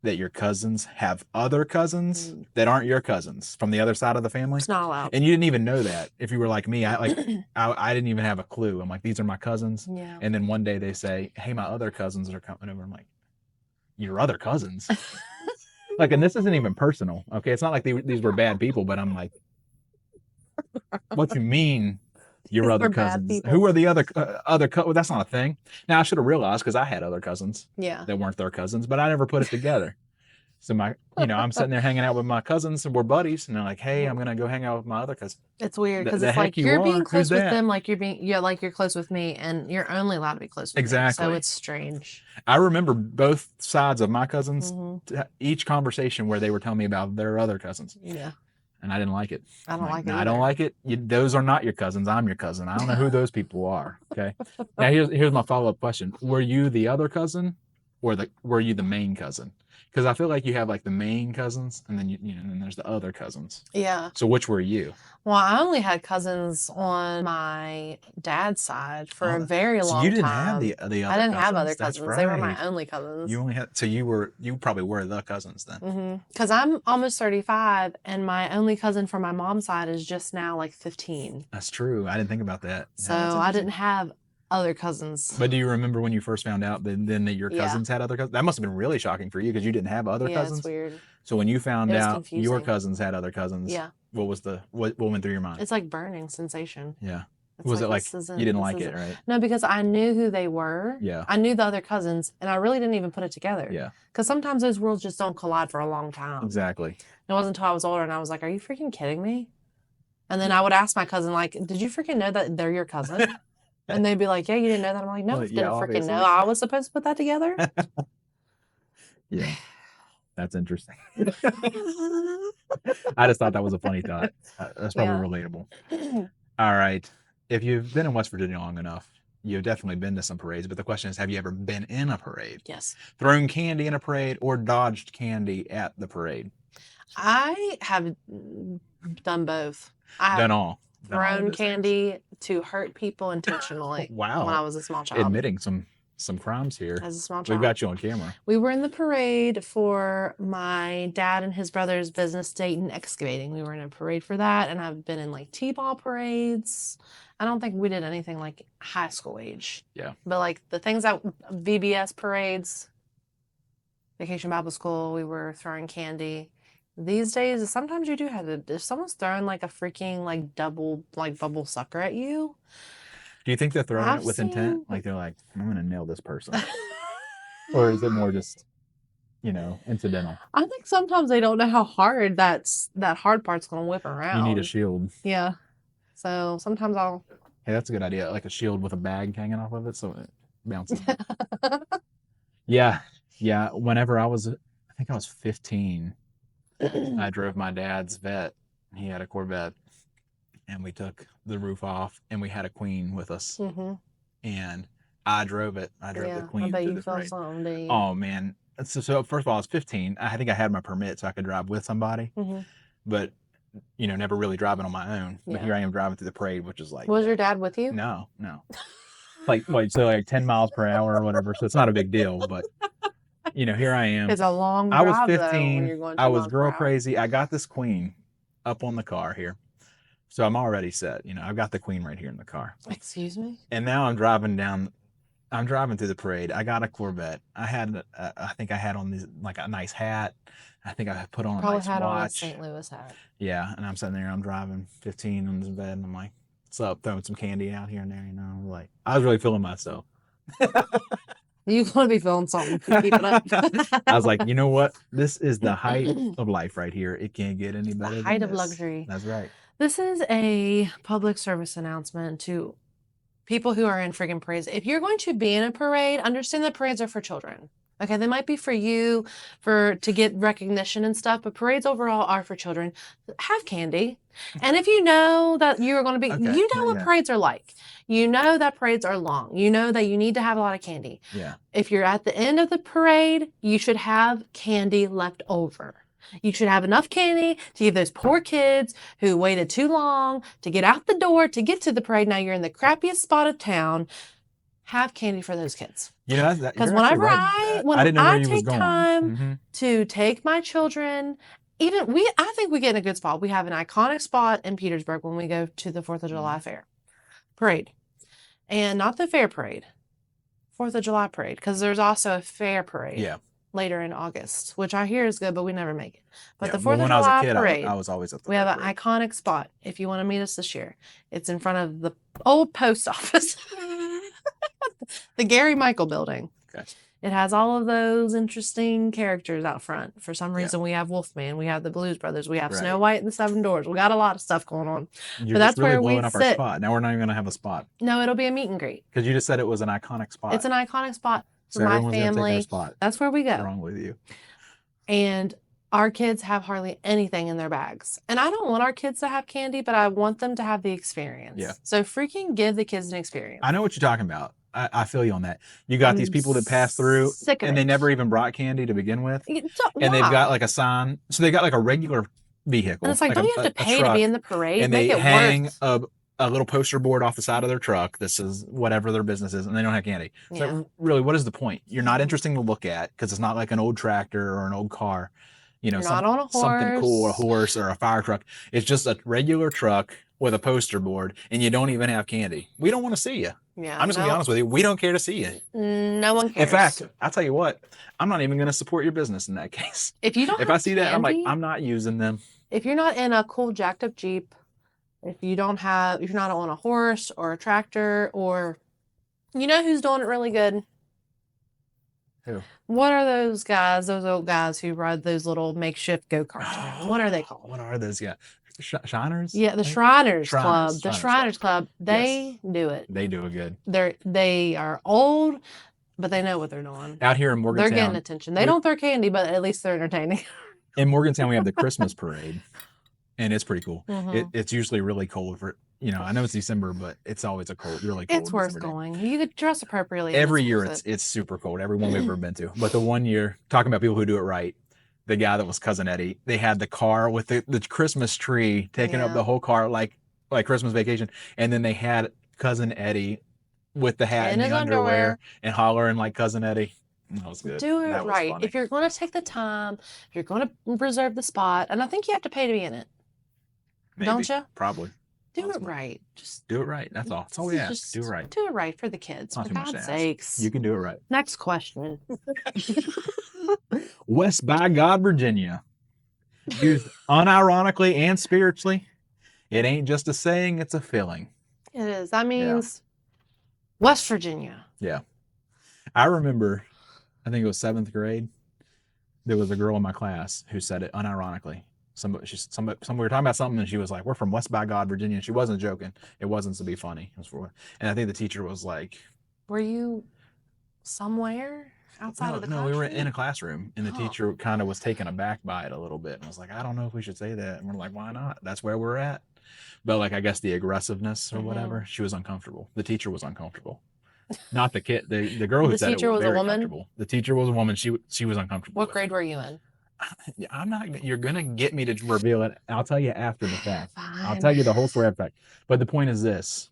that your cousins have other cousins that aren't your cousins from the other side of the family. It's not allowed. And you didn't even know that. If you were like me, I didn't even have a clue. I'm like, these are my cousins. Yeah. And then one day they say, hey, my other cousins are coming over. I'm like, your other cousins? Like, and this isn't even personal. Okay. It's not like these were bad people, but I'm like, what you mean? Your other cousins? Who are the other well, that's not a thing. Now I should have realized because I had other cousins that weren't their cousins, but I never put it together. So I'm sitting there hanging out with my cousins and we're buddies, and they're like, "Hey, I'm gonna go hang out with my other cousin." It's weird because it's like you're being close with them, like you're close with me, and you're only allowed to be close with me. Exactly. So it's strange. I remember both sides of my cousins, each conversation where they were telling me about their other cousins. Yeah. And I didn't like it. I don't like it. I don't like it. Those are not your cousins. I'm your cousin. I don't know who those people are. Okay. Now here's my follow-up question. Were you the other cousin or were you the main cousin? Because I feel like you have like the main cousins, and then and then there's the other cousins. Yeah. So which were you? Well, I only had cousins on my dad's side for a very long time. So you didn't have the other cousins? I didn't have other That's cousins. right. They were my only cousins. You only had, so you probably were the cousins then. Because I'm almost 35, and my only cousin from my mom's side is just now like 15. That's true. I didn't think about that. So I didn't have other cousins. But do you remember when you first found out then that your cousins had other cousins? That must have been really shocking for you because you didn't have other cousins. Yeah, it's weird. So when you found out confusing. your cousins had other cousins, what went through your mind? It's like burning sensation. Yeah. It's was it like you didn't like it, right? No, because I knew who they were. Yeah. I knew the other cousins, and I really didn't even put it together. Yeah. Because sometimes those worlds just don't collide for a long time. Exactly. It wasn't until I was older and I was like, are you freaking kidding me? And then I would ask my cousin, like, did you freaking know that they're your cousin? And they'd be like, yeah, you didn't know that? I'm like, no, I didn't freaking know. I was supposed to put that together. Yeah. That's interesting. I just thought that was a funny thought. That's probably relatable. All right. If you've been in West Virginia long enough, you've definitely been to some parades. But the question is, have you ever been in a parade? Yes. Thrown candy in a parade or dodged candy at the parade? I have done both. I have thrown candy to hurt people intentionally. Wow. When I was a small child. Admitting some crimes here. As a small child. We've got you on camera. We were in the parade for my dad and his brother's business, Dayton Excavating. We were in a parade for that, and I've been in like T-ball parades. I don't think we did anything like high school age. Yeah. But like the things that VBS parades, Vacation Bible School, we were throwing candy. These days, sometimes you do have to, if someone's throwing like a freaking like double like bubble sucker at you. Do you think they're throwing it with intent? Like they're like, I'm going to nail this person. Or is it more just, incidental? I think sometimes they don't know how hard that hard part's going to whip around. You need a shield. Yeah. So sometimes I'll. Hey, that's a good idea. Like a shield with a bag hanging off of it so it bounces. Yeah. Yeah. Whenever I was 15, I drove my dad's vet. He had a Corvette. And we took the roof off, and we had a queen with us. Mm-hmm. And I drove it. I drove the queen. I bet you felt something, didn't you? Oh, man. So first of all, I was 15. I think I had my permit so I could drive with somebody. Mm-hmm. But, never really driving on my own. Yeah. But here I am driving through the parade, which is like... Was your dad with you? No. like 10 miles per hour or whatever. So it's not a big deal. But, here I am. It's a long drive, I was 15. Though, when I was girl crazy. I got this queen up on the car here. So I'm already set. I've got the queen right here in the car. Excuse me? And now I'm driving through the parade. I got a Corvette. I think I had on this, like a nice hat. I think I put on a nice watch. On a St. Louis hat. Yeah. And I'm sitting there, I'm driving 15 on this bed, and I'm like, what's up? Throwing some candy out here and there, Like, I was really feeling myself. You want to be feeling something. Keep it up. I was like, you know what? This is the height of life right here. It can't get any better than this. The height of luxury. That's right. This is a public service announcement to people who are in friggin' parades. If you're going to be in a parade, understand that parades are for children. Okay, they might be for you to get recognition and stuff, but parades overall are for children. Have candy. And if you know that you're going to be, what parades are like. You know that parades are long. You know that you need to have a lot of candy. Yeah. If you're at the end of the parade, you should have candy left over. You should have enough candy to give those poor kids who waited too long to get out the door to get to the parade. Now you're in the crappiest spot of town. Have candy for those kids. Because whenever I take time to take my children, I think we get in a good spot. We have an iconic spot in Petersburg when we go to the 4th of July fair parade, and not the fair parade, 4th of July parade, because there's also a fair parade. Yeah. Later in August, which I hear is good, but we never make it. But the 4th of July parade, I was always at the we have an iconic spot. If you want to meet us this year, it's in front of the old post office, the Gary Michael building. Okay. It has all of those interesting characters out front. For some reason, we have Wolfman, we have the Blues Brothers, we have Snow White and the Seven Dwarfs. We got a lot of stuff going on. But that's really where we sit. Our spot. Now we're not even going to have a spot. No, it'll be a meet and greet. Because you just said it was an iconic spot. It's an iconic spot. For my family, that's where we go. What's wrong with you? And our kids have hardly anything in their bags. And I don't want our kids to have candy, but I want them to have the experience. Yeah. So freaking give the kids an experience. I know what you're talking about. I feel you on that. You got these people that pass through sick of and they it. never even brought candy to begin with. And they've Why? got like a sign. So they got like a regular vehicle. And it's like, don't you have to pay to truck, be in the parade? and Make they it hang worth. a little poster board off the side of their truck. This is whatever their business is, and they don't have candy. So Yeah. really, what is the point? You're not interesting to look at because it's not like an old tractor or an old car. You know, You're not on a something cool, a horse. horse or a fire truck. It's just a regular truck with a poster board, and you don't even have candy. We don't want to see you. Yeah. I'm just gonna be honest with you. We don't care to see you. No one cares. In fact, I'll tell you what. I'm not even gonna support your business in that case. If you don't If have I see that, I'm like, candy, I'm not using them. if you're not in a cool jacked up Jeep, if you're not on a horse or a tractor, or you know who's doing it really good? Who? What are those guys, those old guys who ride those little makeshift go-karts? What are they called? What are those? Yeah. Shiners? Yeah, the Shriners Club. The Shriners Shriners Club, they Yes. do it. They do it good. They are old, but they know what they're doing. Out here in Morgantown. They're getting attention. They don't throw candy, but at least they're entertaining. In Morgantown, we have the Christmas parade, and it's pretty cool. Mhm. It's usually really cold for, I know it's December, but it's always really cold. It's worth December day. going. You could dress appropriately. and Every it's year worth it's super cold. Every one we've ever been to. But the one year, talking about people who do it right, the guy that was Cousin Eddie, they had the car with the Christmas tree taking up Yeah. the whole car like Christmas Vacation. And then they had Cousin Eddie with the hat In and his the underwear underwear. and hollering like Cousin Eddie. That was good. Do it That was right. funny. If you're going to take the time, if you're going to reserve the spot, and I think you have to pay to be in it. Maybe. Don't you? Probably. Do Possibly. it right. Just Do it right. That's all. That's all we ask. just Do it right. Do it right for the kids, Not for too much to God's ask. sakes. You can do it right. Next question. West by God, Virginia. Used unironically and spiritually. It ain't just a saying, it's a feeling. It is. That means West Virginia. Yeah. I remember, I think it was 7th grade, there was a girl in my class who said it unironically. We were talking about something and she was like, we're from West by God, Virginia. She wasn't joking. It wasn't to be funny. And I think the teacher was like, Were you somewhere outside of the classroom? No, we were in a classroom and the teacher kind of was taken aback by it a little bit and was like, I don't know if we should say that. And we're like, why not? That's where we're at. But like, I guess the aggressiveness or whatever, she was uncomfortable. The teacher was uncomfortable. Not the kid. The girl who The said it teacher was a very woman? comfortable. The teacher was a woman. She was uncomfortable. What with grade it. were you in? I'm not. You're gonna get me to reveal it. I'll tell you after the fact. I'll Fine. tell you the whole story after the fact. But the point is this: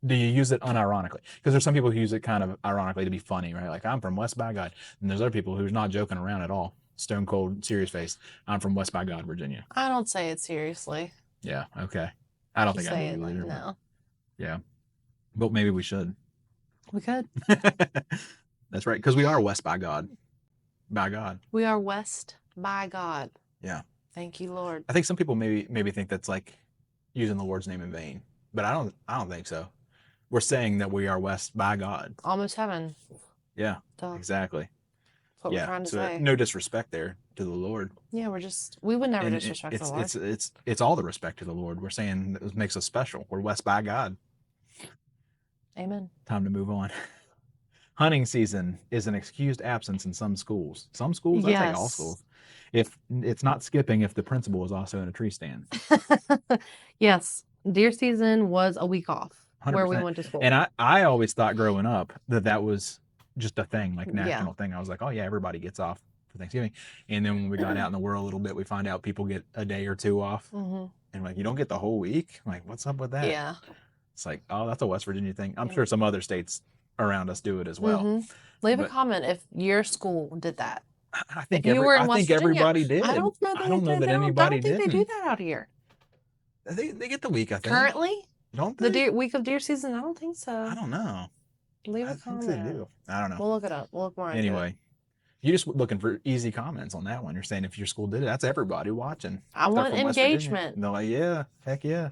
do you use it unironically? Because there's some people who use it kind of ironically to be funny, right? Like I'm from West by God, and there's other people who's not joking around at all. Stone cold, serious face. I'm from West by God, Virginia. I don't say it seriously. Yeah. Okay. I don't You think I say do it either. like no. Yeah. But maybe we should. We could. That's right, because we are West by God. By God. We are West by God. Yeah. Thank you, Lord. I think some people maybe think that's like using the Lord's name in vain, but I don't think so. We're saying that we are West by God. Almost heaven. Yeah. Duh. Exactly. That's what we're trying to say. No disrespect there to the Lord. Yeah, we would never And disrespect the Lord. it's all the respect to the Lord. We're saying that makes us special. We're West by God. Amen. Time to move on. Hunting season is an excused absence in some schools. Some schools, I think all schools. If it's not skipping, if the principal is also in a tree stand. Yes, deer season was a week off 100%. Where we went to school. And I always thought growing up that was just a thing, like national thing. I was like, oh yeah, everybody gets off for Thanksgiving. And then when we got out in the world a little bit, we find out people get a day or two off. Mm-hmm. And like, you don't get the whole week? I'm like, what's up with that? Yeah. It's like, oh, that's a West Virginia thing. I'm sure some other states around us do it as well. Mm-hmm. Leave a comment if your school did that. I think you were in West Virginia, everybody did. I don't know that anybody did. I don't think they do that out here. They get the week, I think. Currently? Don't they? The week of deer season? I don't think so. I don't know. Leave a comment. I think they do. I don't know. We'll look it up. We'll look more into Anyway, you're just looking for easy comments on that one. You're saying if your school did it, that's everybody watching. I want engagement. They're like, yeah, heck yeah.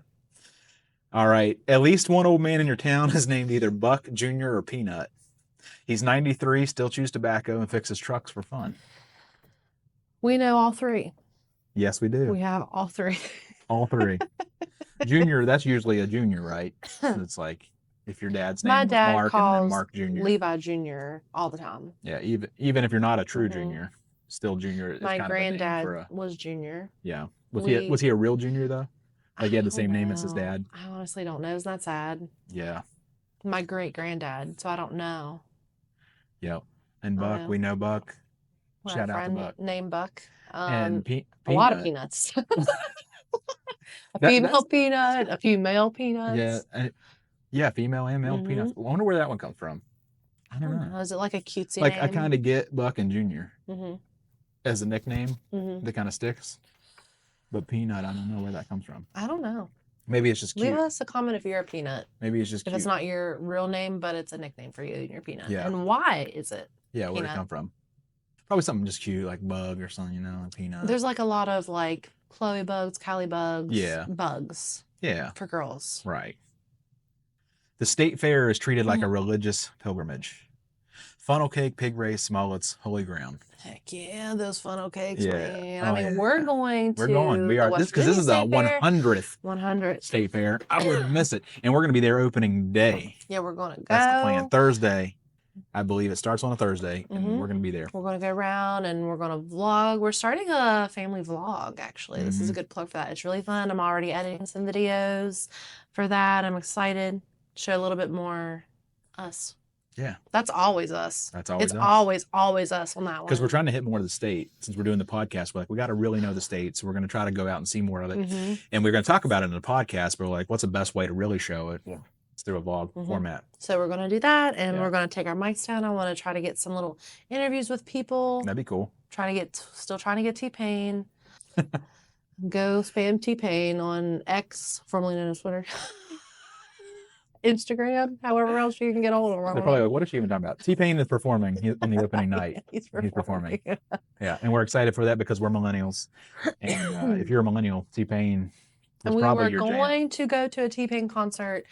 All right. At least one old man in your town is named either Buck, Junior, or Peanut. He's 93, still chews tobacco, and fixes trucks for fun. We know all three. Yes, we do. We have all three. All three. Junior, that's usually a junior, right? It's like if your dad's name was Mark and then Mark Jr. Levi Jr. all the time. Yeah, even if you're not a true junior, still junior is My kind granddad of a name was junior. Yeah. Was he a real junior though? Like he had the same name as his dad? I honestly don't know. Isn't that sad? Yeah. my great granddad, so I don't know. Yep. And I Buck, know. we know Buck. My Shout out to friend Buck. named Buck. And A lot of Peanut. peanuts. A That's female peanut, a few male peanuts. yeah, female and male peanuts. I wonder where that one comes from. I don't know. Is it like a cutesy Like name? I kind of get Buck and Junior Mm-hmm. as a nickname Mm-hmm. that kind of sticks, but Peanut, I don't know where that comes from. I don't know. Maybe it's just cute. Leave us a comment if you're a peanut. Maybe it's just if cute. it's not your real name, but it's a nickname for you and your peanut. Yeah. And why is it? Yeah, where'd it come from? Probably something just cute, like Bug or something, you know, Peanut. There's like a lot of like Chloe bugs, Callie bugs, Yeah. bugs. Yeah. For girls. Right. The state fair is treated like a religious pilgrimage. Funnel cake, pig race, Smollett's, holy ground. Heck yeah, those funnel cakes, Yeah. man. Oh, I mean, yeah. we're going to. We're going. We are. Because this is the 100th 100th state fair. I wouldn't miss it. And we're going to be there opening day. Yeah, we're going to go. That's the plan. Thursday. I believe it starts on a Thursday, and Mhm. we're going to be there. We're going to go around and we're going to vlog. We're starting a family vlog, actually. This is a good plug for that. It's really fun. I'm already editing some videos for that. I'm excited. Show a little bit more us. Yeah. That's always us. That's always It's us. always us on that one. Because we're trying to hit more of the state. Since we're doing the podcast, we're like, we got to really know the state. So we're going to try to go out and see more of it. Mm-hmm. And we're going to talk about it in the podcast, but we're like, what's the best way to really show it? Yeah. It's through a vlog format. So we're going to do that, and we're going to take our mics down. I want to try to get some little interviews with people. That'd be cool. Still trying to get T-Pain. Go spam T-Pain on X, formerly known as Twitter. Instagram, however else you can get hold of him. They're probably like, what is she even talking about? T-Pain is performing on the opening night. He's performing. Yeah, and we're excited for that because we're millennials. And if you're a millennial, T-Pain was probably your jam. We were going to go to a T-Pain concert.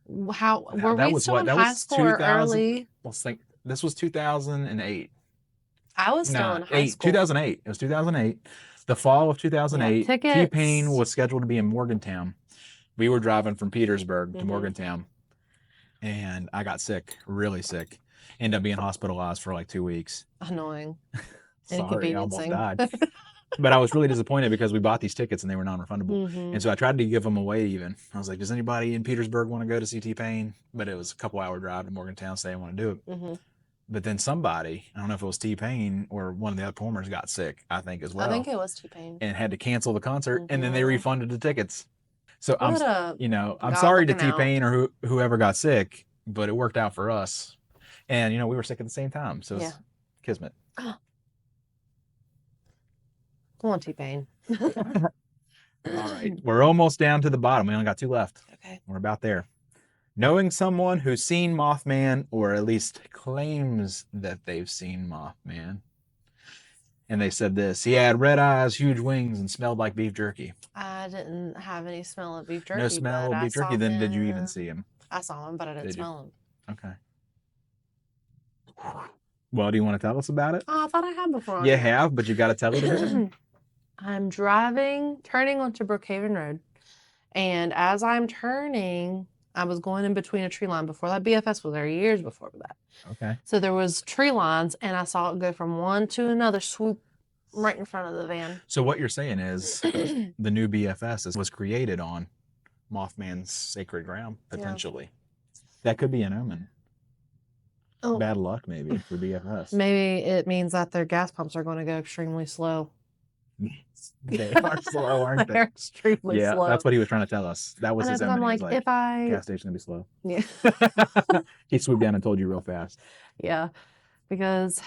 Were that we was still what? in That high was school or 2000 early? Let's think. This was 2008. I was still in high school. 2008. It was 2008. The fall of 2008. Tickets. T-Pain was scheduled to be in Morgantown. We were driving from Petersburg to Morgantown. And I got sick, really sick. Ended up being hospitalized for like 2 weeks. Annoying. Sorry, I almost died. But I was really disappointed because we bought these tickets and they were non-refundable. And so I tried to give them away even. I was like, does anybody in Petersburg want to go to see T-Pain? But it was a couple-hour drive to Morgantown, so they didn't want to do it. But then somebody, I don't know if it was T-Pain or one of the other performers, got sick, I think, as well. I think it was T-Pain. And had to cancel the concert, and then they refunded the tickets. So I'm God sorry to looking out. T-Pain or whoever got sick, but it worked out for us. And, we were sick at the same time, so it's kismet. Come on, T-Pain. All right. We're almost down to the bottom. We only got 2 left. Okay. We're about there. Knowing someone who's seen Mothman, or at least claims that they've seen Mothman. And they said this: he had red eyes, huge wings, and smelled like beef jerky. I didn't have any smell of beef jerky. No smell of beef jerky. Then did you even see him? I saw him, but I didn't smell him. Okay. Well, do you want to tell us about it? Oh, I thought I had before. You have, but you got to tell it again. I'm turning onto Brookhaven Road. And as I'm turning, I was going in between a tree line before that. BFS was there years before that. Okay. So there was tree lines, and I saw it go from one to another, swoop right in front of the van. So what you're saying is the new BFS was created on Mothman's sacred ground, potentially. Yeah. That could be an omen. Oh. Bad luck, maybe, for BFS. Maybe it means that their gas pumps are going to go extremely slow. They are slow, aren't they? They're extremely slow. Yeah, that's what he was trying to tell us. That was his omen. I'm like, if I... gas station's going to be slow. Yeah. He swooped down and told you real fast. Yeah, because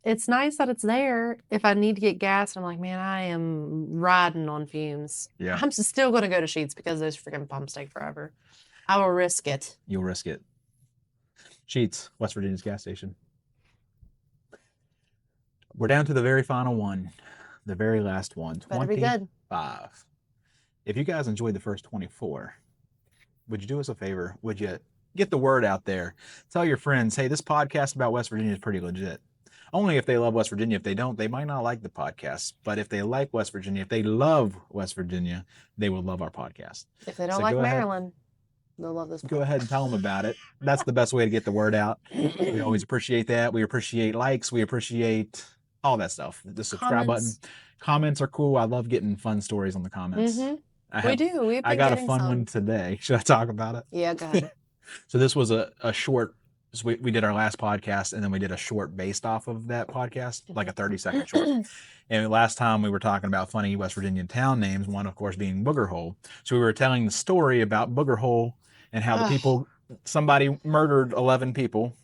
it's nice that it's there. If I need to get gas, I'm like, man, I am riding on fumes. Yeah. I'm still going to go to Sheetz because those freaking pumps take forever. I will risk it. You'll risk it. Sheetz, West Virginia's gas station. We're down to the very final one. The very last one. Better be good. 25. If you guys enjoyed the first 24, would you do us a favor? Would you get the word out there? Tell your friends, hey, this podcast about West Virginia is pretty legit. Only if they love West Virginia. If they don't, they might not like the podcast. But if they like West Virginia, if they love West Virginia, they will love our podcast. If they don't like Maryland, they'll love this podcast. Go ahead and tell them about it. That's the best way to get the word out. We always appreciate that. We appreciate likes. We appreciate all that stuff. The subscribe button. Comments are cool. I love getting fun stories on the comments. We do. I got a fun one today. Should I talk about it? Yeah, go ahead. So this was a short. So we did our last podcast, and then we did a short based off of that podcast, like a 30-second short. And last time we were talking about funny West Virginian town names, one of course being Booger Hole. So we were telling the story about Booger Hole and how somebody murdered 11 people,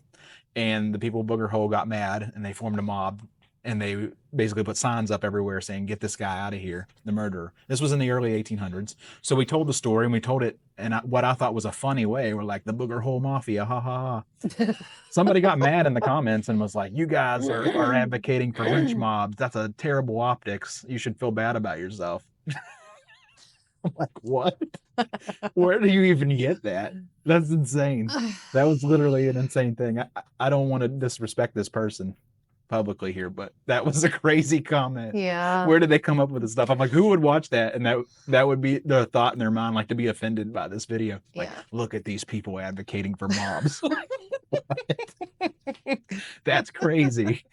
and the people of Booger Hole got mad and they formed a mob, and they basically put signs up everywhere saying, "Get this guy out of here, the murderer." This was in the early 1800s. So we told the story, and we told it in what I thought was a funny way. We're like, the Booger Hole Mafia, ha ha ha. Somebody got mad in the comments and was like, "You guys are advocating for lynch mobs. That's a terrible optics. You should feel bad about yourself." I'm like, what? Where do you even get that? That's insane. That was literally an insane thing. I don't want to disrespect this person publicly here, but that was a crazy comment. Yeah. Where did they come up with this stuff? I'm like, who would watch that? And that would be the thought in their mind, like, to be offended by this video. Like, look at these people advocating for mobs. That's crazy.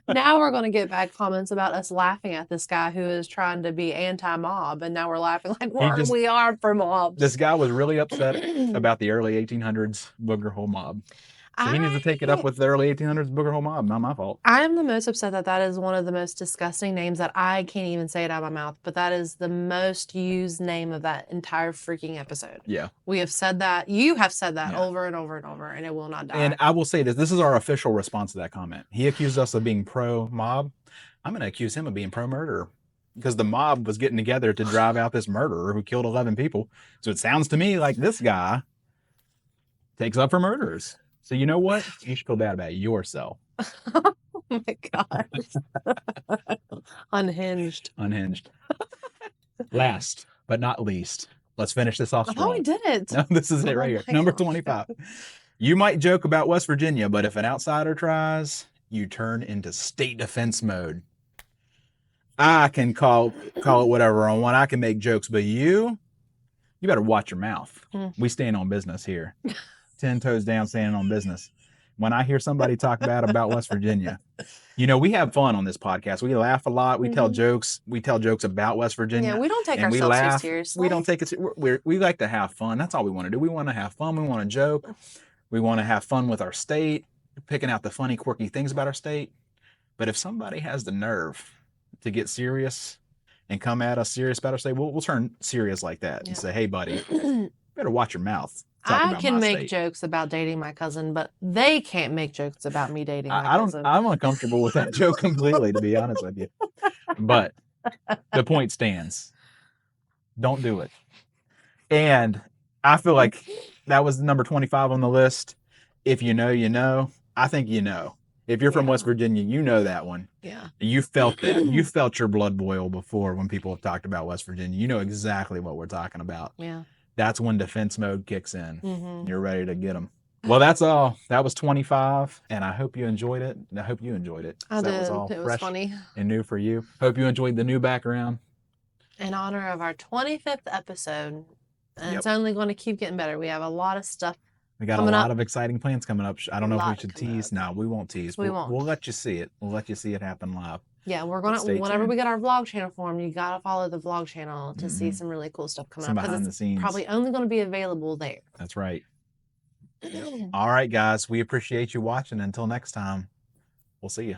Now we're going to get bad comments about us laughing at this guy who is trying to be anti-mob, and now we're laughing like, we are for mobs. This guy was really upset about the early 1800s Booger Hole mob. So he needs to take it up with the early 1800s Booger Hole mob. Not my fault. I am the most upset that is one of the most disgusting names that I can't even say it out of my mouth, but that is the most used name of that entire freaking episode. Yeah. We have said that. You have said that over and over and over, and it will not die. And I will say this. This is our official response to that comment. He accused us of being pro-mob. I'm going to accuse him of being pro-murderer, because the mob was getting together to drive out this murderer who killed 11 people. So it sounds to me like this guy takes up for murderers. So you know what? You should feel bad about yourself. Oh my God. Unhinged. Last but not least, let's finish this off strong. Oh, we did it. No, this is it right here. Number 25. You might joke about West Virginia, but if an outsider tries, you turn into state defense mode. I can call it whatever I want. I can make jokes, but you better watch your mouth. We stand on business here. 10 toes down, standing on business. When I hear somebody talk bad about West Virginia, we have fun on this podcast. We laugh a lot. We tell jokes. We tell jokes about West Virginia. Yeah, we don't take ourselves too seriously. We don't take it. We like to have fun. That's all we want to do. We want to have fun. We want to joke. We want to have fun with our state, picking out the funny, quirky things about our state. But if somebody has the nerve to get serious and come at us serious about our state, we'll turn serious like that and say, "Hey, buddy, you better watch your mouth." I can make jokes about dating my cousin, but they can't make jokes about me dating my cousin. I'm uncomfortable with that joke completely, to be honest with you. But the point stands. Don't do it. And I feel like that was number 25 on the list. If you know, you know. I think you know. If you're from West Virginia, you know that one. Yeah. You felt that. You felt your blood boil before when people have talked about West Virginia. You know exactly what we're talking about. Yeah. That's when defense mode kicks in. You're ready to get them. Well, that's all. That was 25, and I hope you enjoyed it. I hope you enjoyed it. I did. That was all it was fresh funny and new for you. Hope you enjoyed the new background. In honor of our 25th episode, and it's only going to keep getting better. We have a lot of stuff. We got a lot of exciting plans coming up. I don't know if we should tease. No, we won't tease. We won't. We'll let you see it. We'll let you see it happen live. Yeah, we're gonna. Whenever we get our vlog channel formed, you gotta follow the vlog channel to see some really cool stuff coming up. Behind the scenes. Probably only going to be available there. That's right. All right, guys. We appreciate you watching. Until next time, we'll see you.